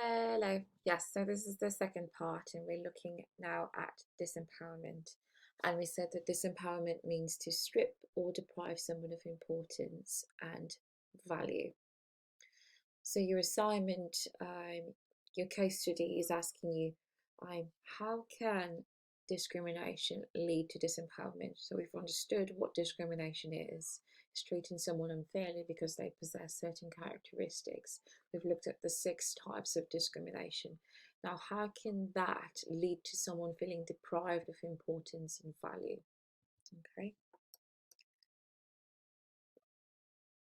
Hello. Yes, so this is the second part, and we're looking now at disempowerment. And we said that disempowerment means to strip or deprive someone of importance and value. So your assignment, your case study is asking you, how can discrimination lead to disempowerment? So we've understood what discrimination is. It's treating someone unfairly because they possess certain characteristics. We've looked at the 6 types of discrimination. Now, how can that lead to someone feeling deprived of importance and value? Okay.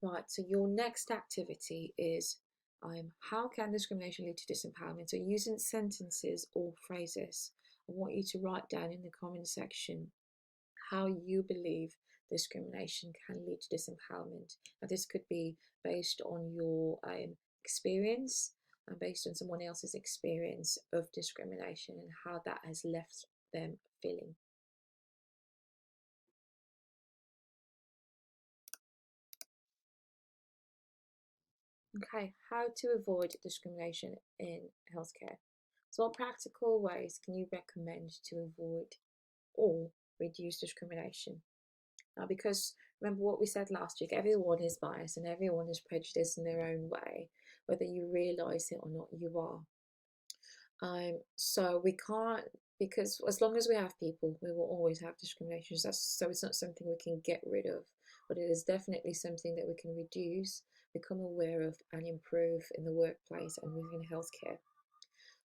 Right, so your next activity is how can discrimination lead to disempowerment? So using sentences or phrases, I want you to write down in the comment section how you believe discrimination can lead to disempowerment. Now this could be based on your experience and based on someone else's experience of discrimination and how that has left them feeling. Okay, how to avoid discrimination in healthcare. So what practical ways can you recommend to avoid or reduce discrimination? Now, because remember what we said last week, everyone is biased and everyone is prejudiced in their own way, whether you realize it or not, you are. So we can't, because as long as we have people, we will always have discrimination. So it's not something we can get rid of, but it is definitely something that we can reduce, become aware of, and improve in the workplace and within healthcare.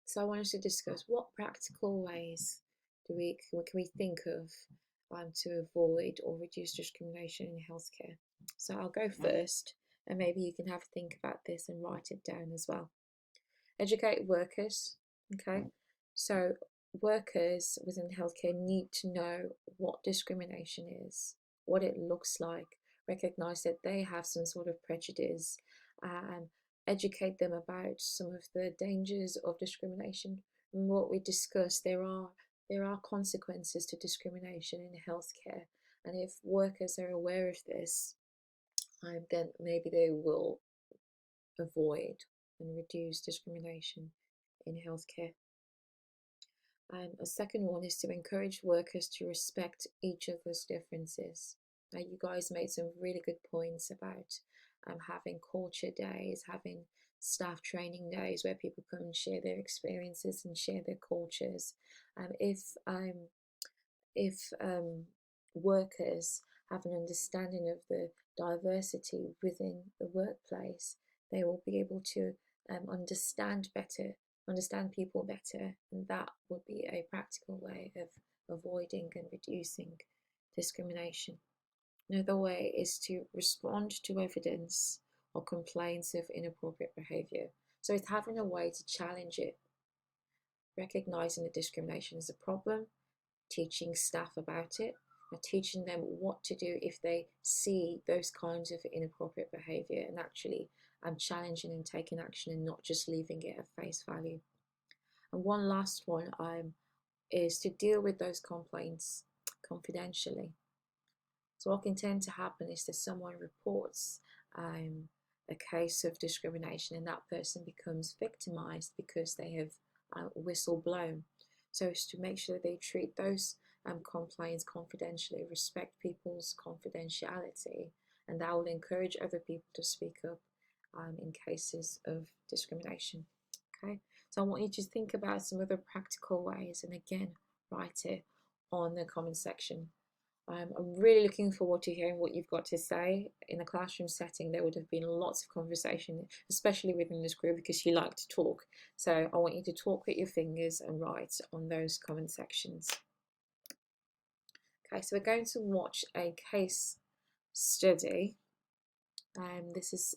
So I want us to discuss what practical ways can we think of to avoid or reduce discrimination in healthcare. So I'll go first, and maybe you can have a think about this and write it down as well. Educate workers. Okay, so workers within healthcare need to know what discrimination is, what it looks like, recognize that they have some sort of prejudice, and educate them about some of the dangers of discrimination. And what we discussed, there are consequences to discrimination in healthcare, and if workers are aware of this, then maybe they will avoid and reduce discrimination in healthcare. A second one is to encourage workers to respect each other's differences. Now, you guys made some really good points about having culture days, having staff training days where people come and share their experiences and share their cultures. If workers have an understanding of the diversity within the workplace, they will be able to understand people better, and that would be a practical way of avoiding and reducing discrimination. Another way is to respond to evidence or complaints of inappropriate behaviour. So it's having a way to challenge it, recognizing that discrimination is a problem, teaching staff about it, and teaching them what to do if they see those kinds of inappropriate behaviour, and actually challenging and taking action and not just leaving it at face value. And one last one is to deal with those complaints confidentially. So what can tend to happen is that someone reports a case of discrimination and that person becomes victimized because they have whistle blown. So it's to make sure they treat those complaints confidentially, respect people's confidentiality, and that will encourage other people to speak up in cases of discrimination. Okay, so I want you to think about some other practical ways, and again, write it on the comment section. I'm really looking forward to hearing what you've got to say. In a classroom setting, there would have been lots of conversation, especially within this group, because you like to talk. So I want you to talk with your fingers and write on those comment sections. Okay, so we're going to watch a case study. This is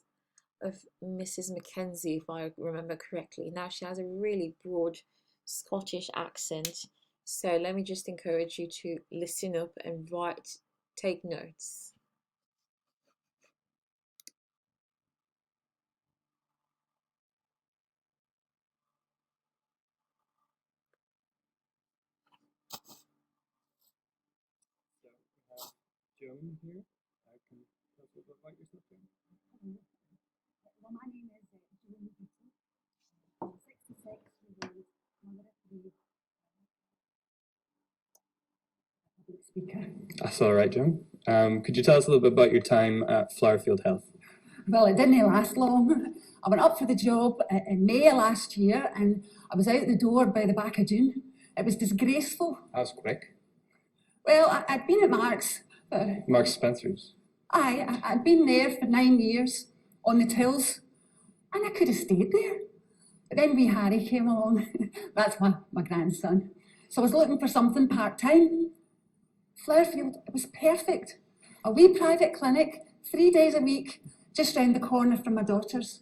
of Mrs. Mackenzie, if I remember correctly. Now, she has a really broad Scottish accent, so let me just encourage you to listen up and take notes. So we have Joan here. Can you tell us a bit about yourself, Joan? Well, my name is Joan Gibson. That's all right, Joan. Could you tell us a little bit about your time at Flowerfield Health? Well, it didn't last long. I went up for the job in May of last year and I was out the door by the back of June. It was disgraceful. That was quick. Well, I'd been at Marks. Marks Spencer's. I'd been there for 9 years on the tills and I could have stayed there. But then wee Harry came along. That's my grandson. So I was looking for something part-time. Flowerfield, it was perfect. A wee private clinic, 3 days a week, just round the corner from my daughter's.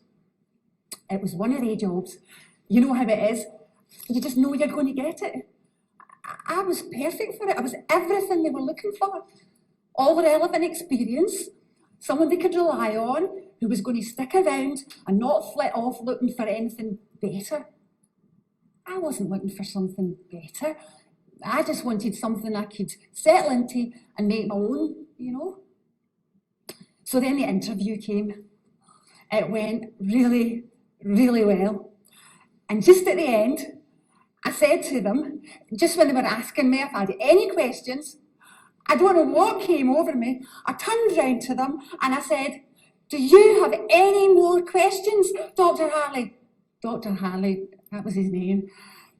It was one of their jobs. You know how it is. You just know you're going to get it. I was perfect for it. I was everything they were looking for. All the relevant experience, someone they could rely on, who was going to stick around and not flit off looking for anything better. I wasn't looking for something better. I just wanted something I could settle into and make my own, you know. So then the interview came. It went really, really well. And just at the end, I said to them, just when they were asking me if I had any questions, I don't know what came over me. I turned round to them and I said, "Do you have any more questions, Dr. Harley?" Dr. Harley, that was his name.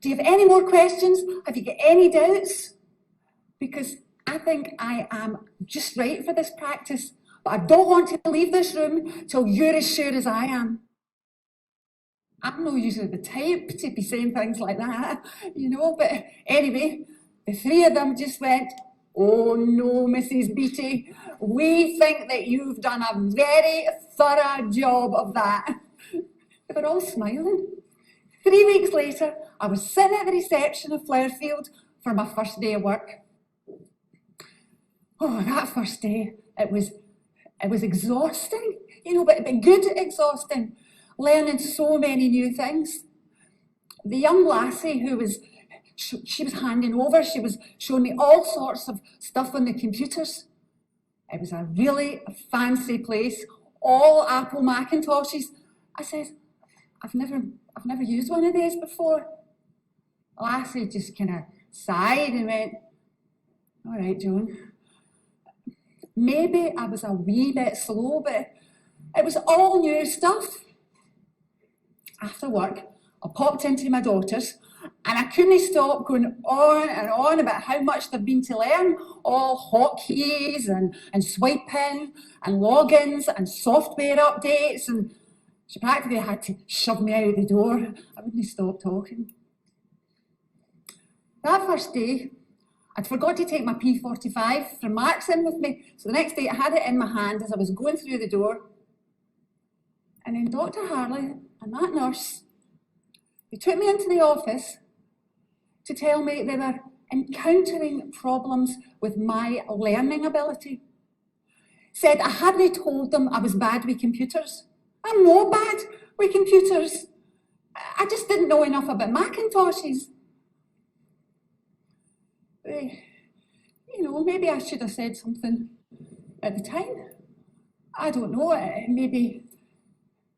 "Do you have any more questions? Have you got any doubts?" Because I think I am just right for this practice, but I don't want to leave this room till you're as sure as I am. I'm not usually the type to be saying things like that, you know, but anyway, the three of them just went, "Oh no, Mrs. Beattie, we think that you've done a very thorough job of that." They were all smiling. 3 weeks later, I was sitting at the reception of Flowerfield for my first day of work. Oh, that first day, it was exhausting, you know, but good exhausting, learning so many new things. The young lassie who was, she was handing over, she was showing me all sorts of stuff on the computers. It was a really fancy place, all Apple Macintoshes. I said, I've never used one of these before. Lassie just kind of sighed and went, "All right, Joan." Maybe I was a wee bit slow, but it was all new stuff. After work, I popped into my daughter's and I couldn't stop going on and on about how much there'd been to learn, all hotkeys and swiping and logins and software updates, and she practically had to shove me out the door. I wouldn't stop talking. That first day, I'd forgot to take my P45 from Marks in with me, so the next day I had it in my hand as I was going through the door. And then Dr. Harley and that nurse, they took me into the office to tell me they were encountering problems with my learning ability. Said I hadn't told them I was bad with computers. I'm not bad with computers. I just didn't know enough about Macintoshes. You know, maybe I should have said something at the time. I don't know, maybe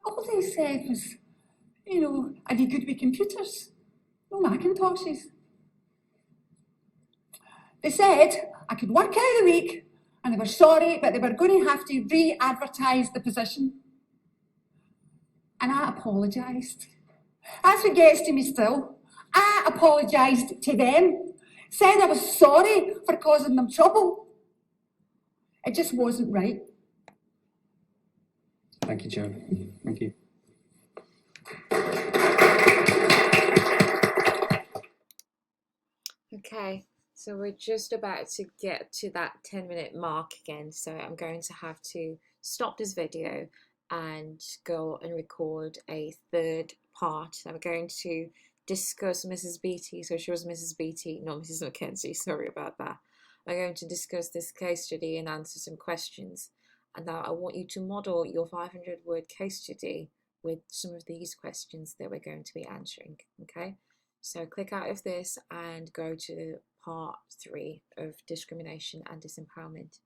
all they said was, you know, I did good with computers, no Macintoshes. They said I could work out the week and they were sorry, but they were going to have to re-advertise the position. And I apologised. That's what gets to me still. I apologised to them, said I was sorry for causing them trouble. It just wasn't right. Thank you, Joan. Thank you. Okay, so we're just about to get to that 10-minute mark again, so I'm going to have to stop this video and go and record a third part. I'm going to discuss Mrs. Beattie. So she was Mrs. Beattie, not Mrs. Mackenzie, sorry about that. I'm going to discuss this case study and answer some questions. And now I want you to model your 500-word case study with some of these questions that we're going to be answering, okay? So click out of this and go to part 3 of discrimination and disempowerment.